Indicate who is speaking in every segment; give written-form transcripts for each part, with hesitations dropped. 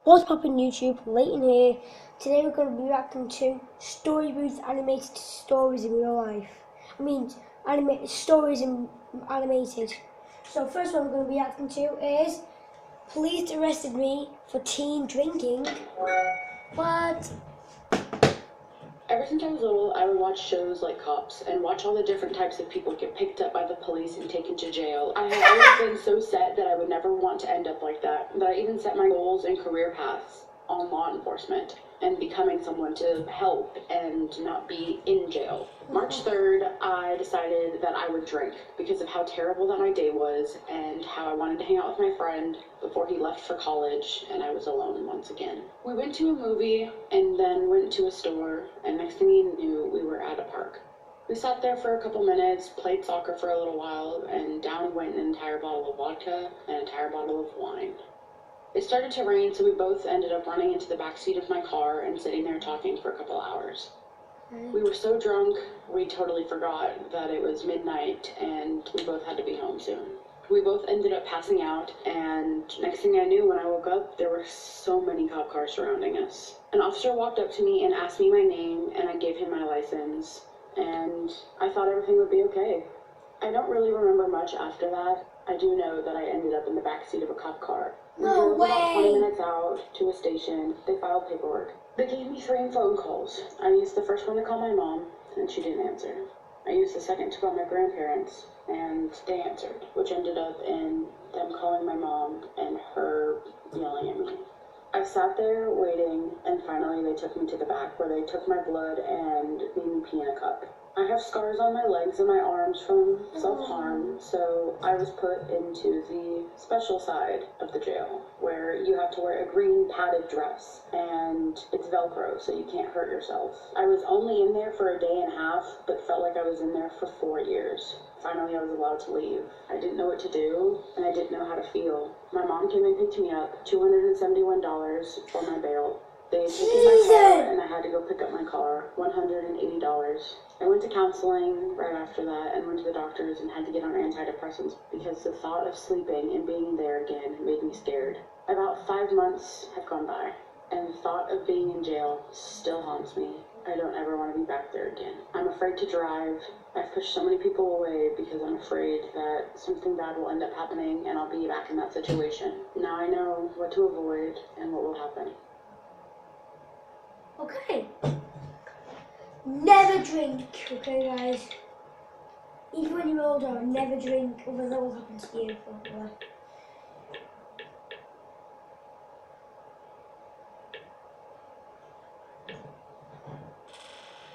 Speaker 1: What's poppin' YouTube? Leighton here. Today we're going to be reacting to Storybooth animated stories in real life. Stories in animated. So first one we're going to be reacting to is Police Arrested Me for Teen Drinking. What?
Speaker 2: Ever since I was little, I would watch shows like Cops and watch all the different types of people get picked up by the police and taken to jail. I had always been so set that I would never want to end up like that I even set my goals and career paths on law enforcement and becoming someone to help and not be in jail. March 3rd, I decided that I would drink because of how terrible that my day was and how I wanted to hang out with my friend before he left for college and I was alone once again. We went to a movie and then went to a store, and next thing you knew, we were at a park. We sat there for a couple minutes, played soccer for a little while, and down went an entire bottle of vodka and an entire bottle of wine. It started to rain, so we both ended up running into the back seat of my car and sitting there talking for a couple hours. We were so drunk, we totally forgot that it was midnight and we both had to be home soon. We both ended up passing out, and next thing I knew, when I woke up, there were so many cop cars surrounding us. An officer walked up to me and asked me my name, and I gave him my license, and I thought everything would be okay. I don't really remember much after that. I do know that I ended up in the backseat of a cop car. We drove about 20 minutes out to a station. They filed paperwork. They gave me 3 phone calls. I used the first one to call my mom, and she didn't answer. I used the second to call my grandparents, and they answered, which ended up in them calling my mom and her yelling at me. I sat there waiting, and finally they took me to the back where they took my blood and made me pee in a cup. I have scars on my legs and my arms from self-harm, so I was put into the special side of the jail, where you have to wear a green padded dress, and it's Velcro, so you can't hurt yourself. I was only in there for a day and a half, but felt like I was in there for 4 years. Finally, I was allowed to leave. I didn't know what to do, and I didn't know how to feel. My mom came and picked me up, $271 for my bail. They took in my car, and I had to go pick up my car, $180. I went to counseling right after that and went to the doctors and had to get on antidepressants because the thought of sleeping and being there again made me scared. About 5 months have gone by, and the thought of being in jail still haunts me. I don't ever want to be back there again. I'm afraid to drive. I've pushed so many people away because I'm afraid that something bad will end up happening and I'll be back in that situation. Now I know what to avoid and what will happen.
Speaker 1: Okay. Never drink, okay guys? Even when you're older, never drink, otherwise that will happen to you.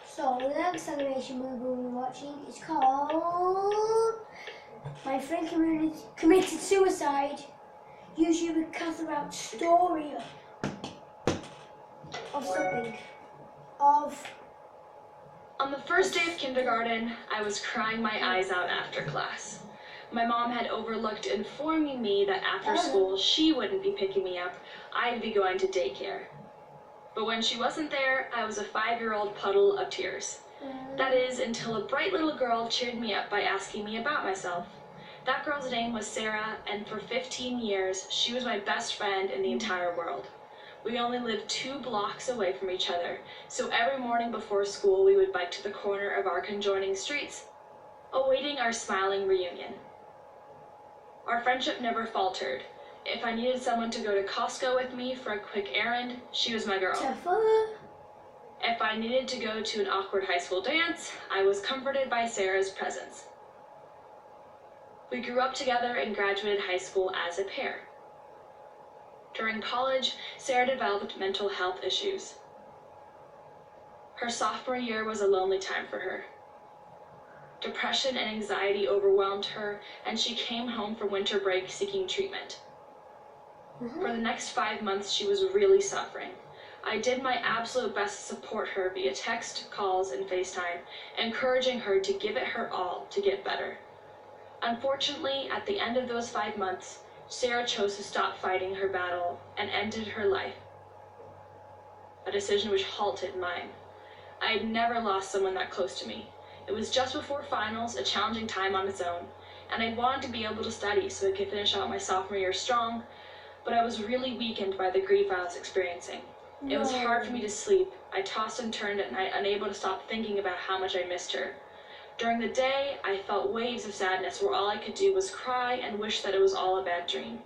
Speaker 1: So the next animation movie we'll be watching is called My Friend Committed Suicide. Usually we cast about story of something.
Speaker 3: On the first day of kindergarten, I was crying my eyes out after class. My mom had overlooked informing me that after school she wouldn't be picking me up, I'd be going to daycare. But when she wasn't there, I was a 5-year-old puddle of tears. That is, until a bright little girl cheered me up by asking me about myself. That girl's name was Sarah, and for 15 years, she was my best friend in the entire world. We only lived 2 blocks away from each other, so every morning before school we would bike to the corner of our conjoining streets, awaiting our smiling reunion. Our friendship never faltered. If I needed someone to go to Costco with me for a quick errand, she was my girl. If I needed to go to an awkward high school dance, I was comforted by Sarah's presence. We grew up together and graduated high school as a pair. During college, Sarah developed mental health issues. Her sophomore year was a lonely time for her. Depression and anxiety overwhelmed her, and she came home from winter break seeking treatment. For the next 5 months, she was really suffering. I did my absolute best to support her via text, calls, and FaceTime, encouraging her to give it her all to get better. Unfortunately, at the end of those 5 months, Sarah chose to stop fighting her battle and ended her life. A decision which halted mine. I had never lost someone that close to me. It was just before finals, a challenging time on its own, and I wanted to be able to study so I could finish out my sophomore year strong, but I was really weakened by the grief I was experiencing. It was hard for me to sleep. I tossed and turned at night, unable to stop thinking about how much I missed her. During the day, I felt waves of sadness where all I could do was cry and wish that it was all a bad dream.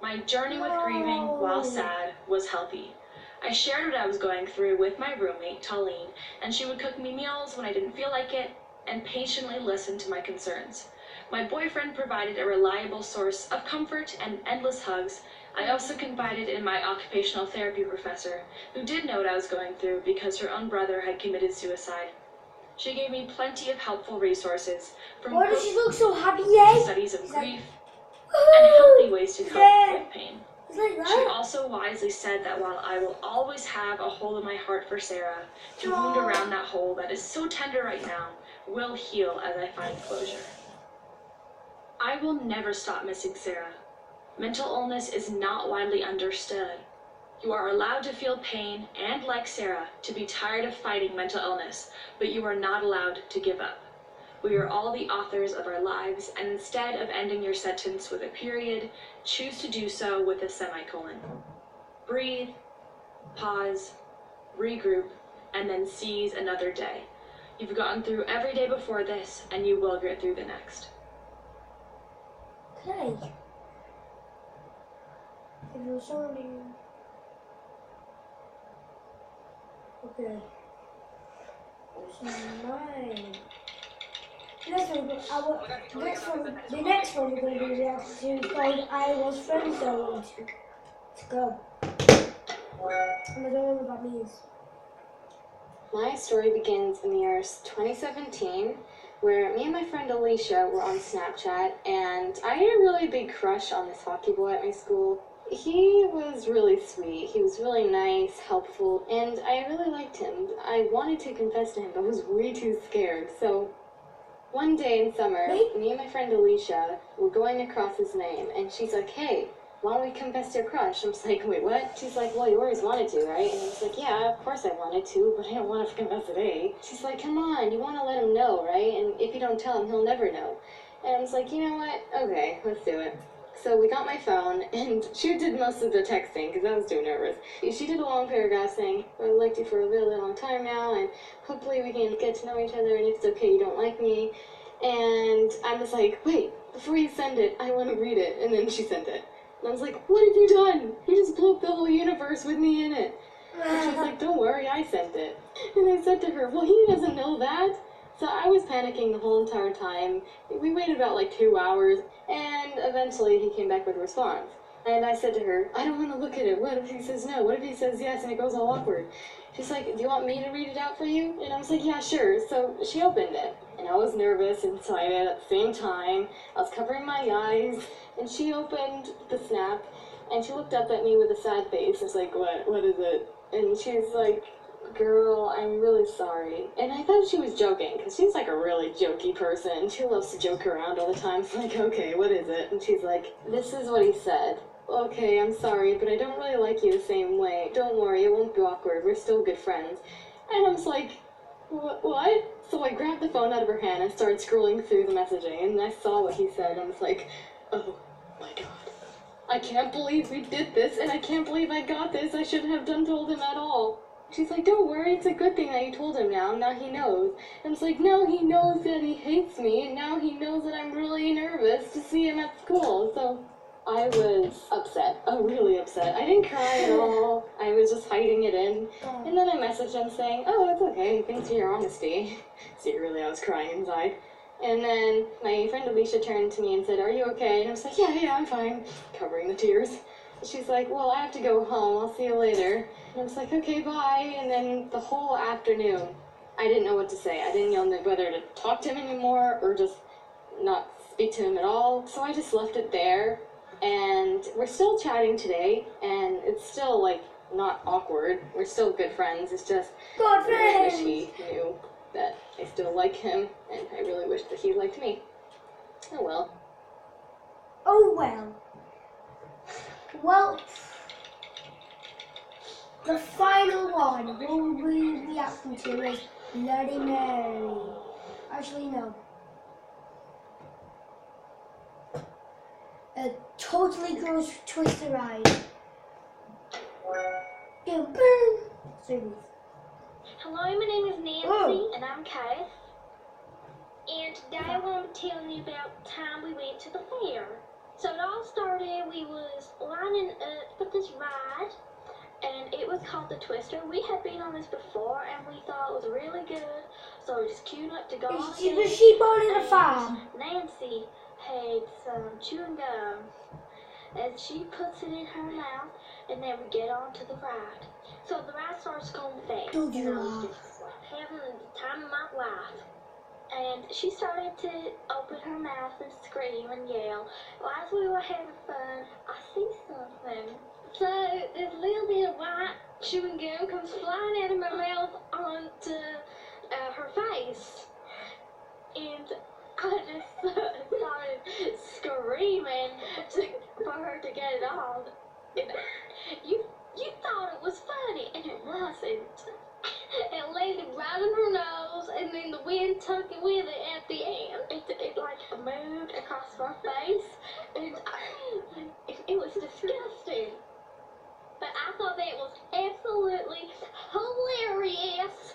Speaker 3: My journey with grieving, while sad, was healthy. I shared what I was going through with my roommate, Talene, and she would cook me meals when I didn't feel like it and patiently listen to my concerns. My boyfriend provided a reliable source of comfort and endless hugs. I also confided in my occupational therapy professor, who did know what I was going through because her own brother had committed suicide. She gave me plenty of helpful resources, from
Speaker 1: Why does
Speaker 3: books
Speaker 1: she look so happy,
Speaker 3: to
Speaker 1: yay?
Speaker 3: studies of
Speaker 1: She's like,
Speaker 3: grief and healthy ways to cope with pain.
Speaker 1: It's like
Speaker 3: She
Speaker 1: that.
Speaker 3: also wisely said that while I will always have a hole in my heart for Sarah, the wound around that hole that is so tender right now will heal as I find closure. I will never stop missing Sarah. Mental illness is not widely understood. You are allowed to feel pain and, like Sarah, to be tired of fighting mental illness, but you are not allowed to give up. We are all the authors of our lives, and instead of ending your sentence with a period, choose to do so with a semicolon. Breathe, pause, regroup, and then seize another day. You've gotten through every day before this, and you will get through the next.
Speaker 1: Okay. If you're sorry. Okay. That's mine. The next one we're going to be reacting to is called I Was Friend-Zoned. Let's go. And I don't know what that means.
Speaker 4: My story begins in the year 2017, where me and my friend Alicia were on Snapchat, and I had a really big crush on this hockey boy at my school. He was really sweet, he was really nice, helpful, and I really liked him. I wanted to confess to him, but was way too scared, so one day in summer, me and my friend Alicia were going across his name, and she's like, hey, why don't we confess to your crush? I'm just like, wait, what? She's like, well, you always wanted to, right? And I was like, yeah, of course I wanted to, but I don't want to confess today. She's like, come on, you want to let him know, right? And if you don't tell him, he'll never know. And I was like, you know what? Okay, let's do it. So we got my phone, and she did most of the texting, because I was too nervous. She did a long paragraph saying, I've liked you for a really long time now, and hopefully we can get to know each other, and if it's okay, you don't like me. And I was like, wait, before you send it, I want to read it. And then she sent it. And I was like, what have you done? You just blew up the whole universe with me in it. And she's like, don't worry, I sent it. And I said to her, well, he doesn't know that. So I was panicking the whole entire time. We waited about like 2 hours, and eventually he came back with a response. And I said to her, I don't want to look at it. What if he says no? What if he says yes and it goes all awkward? She's like, do you want me to read it out for you? And I was like, yeah, sure. So she opened it, and I was nervous and excited at the same time. I was covering my eyes, and she opened the snap, and she looked up at me with a sad face. I was like, what is it? And she's like, girl, I'm really sorry. And I thought she was joking, because she's like a really jokey person. She loves to joke around all the time. It's like, okay, what is it? And she's like, this is what he said. Okay, I'm sorry, but I don't really like you the same way. Don't worry, it won't be awkward. We're still good friends. And I was like, what? So I grabbed the phone out of her hand and started scrolling through the messaging, and I saw what he said, and I was like, oh my god. I can't believe we did this, and I can't believe I got this. I shouldn't have told him at all. She's like, don't worry, it's a good thing that you told him now. Now he knows. And it's like, now he knows that he hates me, and now he knows that I'm really nervous to see him at school. So I was upset. Oh, really upset. I didn't cry at all. I was just hiding it in. And then I messaged him saying, oh, it's okay. Thanks for your honesty. Secretly, I was crying inside. And then my friend Alicia turned to me and said, are you okay? And I was like, yeah, I'm fine. Covering the tears. She's like, well, I have to go home. I'll see you later. And I was like, okay, bye. And then the whole afternoon, I didn't know what to say. I didn't know whether to talk to him anymore or just not speak to him at all. So I just left it there. And we're still chatting today, and it's still, like, not awkward. We're still good friends. It's just,
Speaker 1: God,
Speaker 4: I wish he knew that I still like him, and I really wish that he liked me. Oh well.
Speaker 1: Oh well. Well, the final one we'll be reacting to is Bloody Mary. Actually, no. A Totally Gross Twister Ride. Boom, boom. Sorry.
Speaker 5: Hello, my name is Nancy,
Speaker 1: Oh.
Speaker 5: and I'm Kath. And today I want to be telling you about the time we went to the fair. So it all started, we was lining up for this ride, and it was called the Twister. We had been on this before, and we thought it was really good, so we just queued up to go on
Speaker 1: Was
Speaker 5: again.
Speaker 1: she born in a
Speaker 5: And
Speaker 1: farm?
Speaker 5: Nancy had some chewing gum, and she puts it in her mouth, and then we get on to the ride. So the ride starts going fast,
Speaker 1: Don't you
Speaker 5: and I was
Speaker 1: laugh.
Speaker 5: just having the time of my life. And she started to open her mouth and scream and yell. Well, as we were having fun, I see something. So this little bit of white chewing gum comes flying out of my mouth onto her face. And I just started screaming for her to get it off. And you thought it was funny, and it wasn't. It landed right in her nose, and then the wind took it with it at the end. It like moved across my face, and it was disgusting. But I thought that was absolutely hilarious.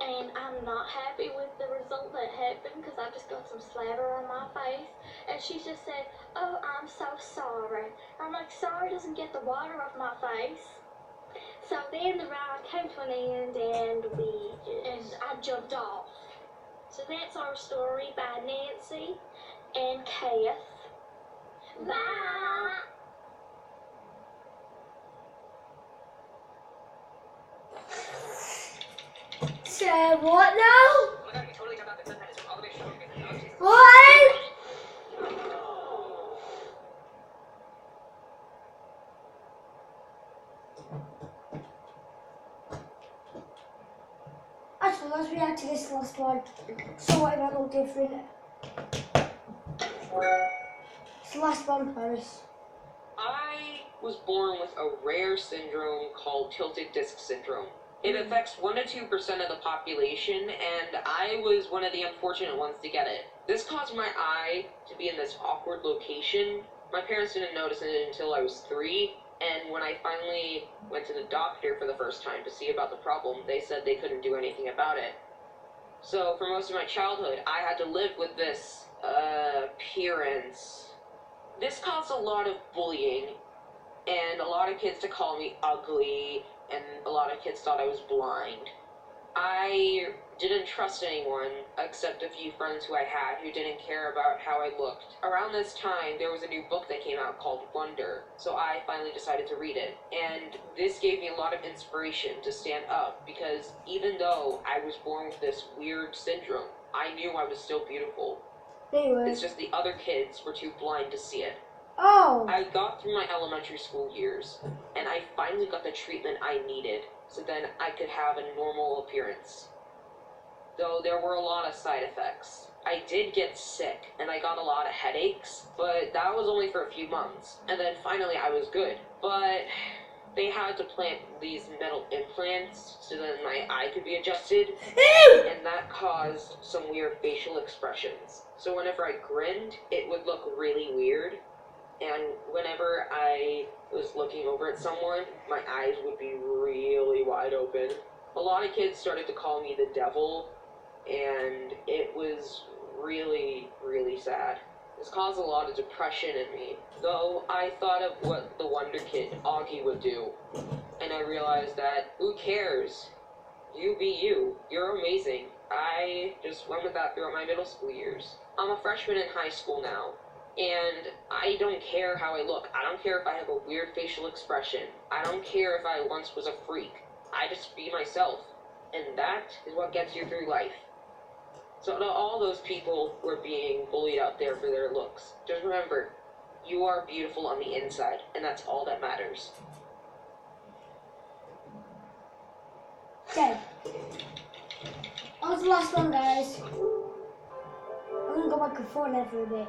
Speaker 5: And I'm not happy with the result that happened because I just got some slather on my face. And she just said, "Oh, I'm so sorry." I'm like, sorry doesn't get the water off my face. So then the ride came to an end and I jumped off. So that's our story by Nancy and Kath. Bye!
Speaker 1: Say what now? What? Actually, let's react to this last one. So it might look different. It's the last one, Paris.
Speaker 6: I was born with a rare syndrome called tilted disc syndrome. It affects 1 to 2% of the population, and I was one of the unfortunate ones to get it. This caused my eye to be in this awkward location. My parents didn't notice it until I was 3, and when I finally went to the doctor for the first time to see about the problem, they said they couldn't do anything about it. So for most of my childhood, I had to live with this appearance. This caused a lot of bullying, and a lot of kids to call me ugly, and a lot of kids thought I was blind. I didn't trust anyone except a few friends who I had who didn't care about how I looked. Around this time, there was a new book that came out called Wonder, so I finally decided to read it. And this gave me a lot of inspiration to stand up, because even though I was born with this weird syndrome, I knew I was still beautiful.
Speaker 1: Anyway.
Speaker 6: It's just the other kids were too blind to see it.
Speaker 1: Oh.
Speaker 6: I got through my elementary school years, and I finally got the treatment I needed, so then I could have a normal appearance. Though there were a lot of side effects. I did get sick, and I got a lot of headaches, but that was only for a few months, and then finally I was good. But they had to plant these metal implants so that my eye could be adjusted, and that caused some weird facial expressions. So whenever I grinned, it would look really weird. And whenever I was looking over at someone, my eyes would be really wide open. A lot of kids started to call me the devil, and it was really, really sad. This caused a lot of depression in me. Though I thought of what the Wonder Kid, Augie, would do, and I realized that, who cares? You be you. You're amazing. I just went with that throughout my middle school years. I'm a freshman in high school now. And I don't care how I look. I don't care if I have a weird facial expression. I don't care if I once was a freak. I just be myself. And that is what gets you through life. So to all those people who are being bullied out there for their looks, just remember, you are beautiful on the inside, and that's all that matters.
Speaker 1: Okay. That was the last one, guys. I'm gonna go back and forth now for a bit.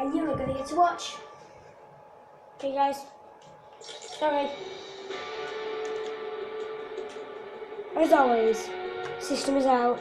Speaker 1: And you're not gonna get to watch. Okay, guys. Sorry. As always, system is out.